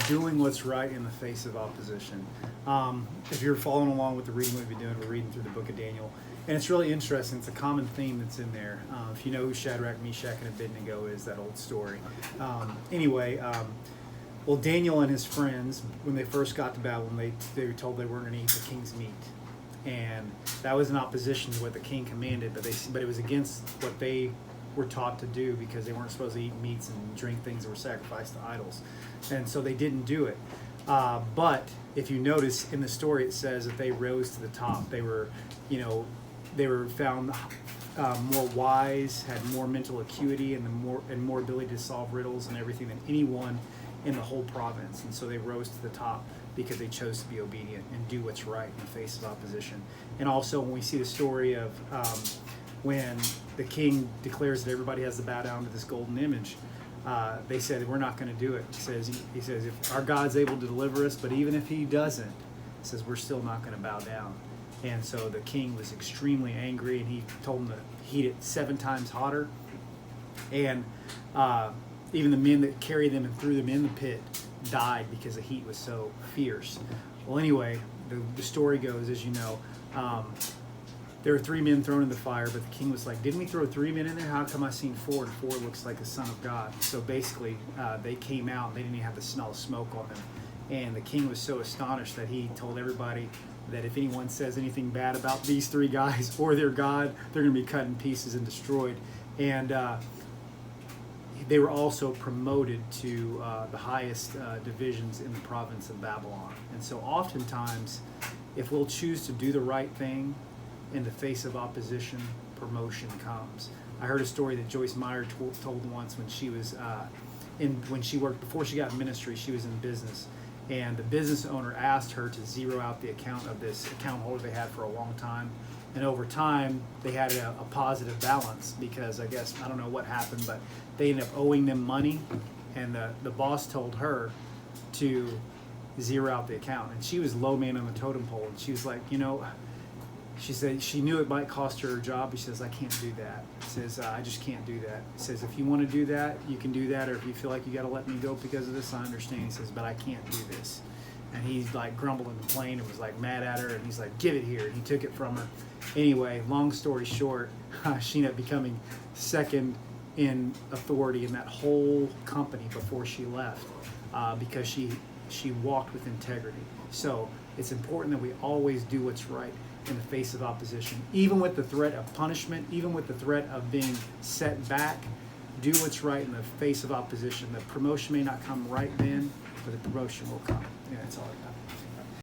doing what's right in the face of opposition. If you're following along with the reading we've been doing, we're reading through the book of Daniel. And it's really interesting. It's a common theme that's in there. If you know who Shadrach, Meshach, and Abednego is, that old story. Well, Daniel and his friends, when they first got to Babylon, they were told they weren't going to eat the king's meat. And that was in opposition to what the king commanded, but it was against what they were taught to do, because they weren't supposed to eat meats and drink things that were sacrificed to idols. And so they didn't do it. But if you notice in the story, it says that they rose to the top. They were found more wise, had more mental acuity, and more ability to solve riddles and everything than anyone in the whole province. And so they rose to the top because they chose to be obedient and do what's right in the face of opposition. And also, when we see the story of when the king declares that everybody has to bow down to this golden image, they said, we're not going to do it. He says, if our God's able to deliver us, but even if he doesn't, he says, we're still not going to bow down. And so the king was extremely angry, and he told them to heat it 7 times hotter. And even the men that carried them and threw them in the pit died because the heat was so fierce. Well, anyway, the story goes, as you know, there were 3 men thrown in the fire, but the king was like, didn't we throw 3 men in there? How come I seen 4, and 4 looks like the Son of God? So basically, they came out, and they didn't even have the smell of smoke on them. And the king was so astonished that he told everybody that if anyone says anything bad about these 3 guys or their God, they're going to be cut in pieces and destroyed. And they were also promoted to the highest divisions in the province of Babylon. And so oftentimes, if we'll choose to do the right thing in the face of opposition, promotion comes. I heard a story that Joyce Meyer told once when she was before she got in ministry, she was in business. And the business owner asked her to zero out the account of this account holder they had for a long time. And over time, they had a positive balance, because I guess, I don't know what happened, but they ended up owing them money. And the boss told her to zero out the account. And she was low man on the totem pole. And she was like, she said she knew it might cost her job, but she says, I can't do that. She says, I just can't do that. She says, if you want to do that, you can do that, or if you feel like you got to let me go because of this, I understand. He says, but I can't do this. And he's like grumbled and complained and was like mad at her, and he's like, give it here. And he took it from her. Anyway, long story short, she ended up becoming second in authority in that whole company before she left, because she walked with integrity. So it's important that we always do what's right in the face of opposition, even with the threat of punishment, even with the threat of being set back. Do what's right in the face of opposition. The promotion may not come right then, but the promotion will come. Yeah, that's all.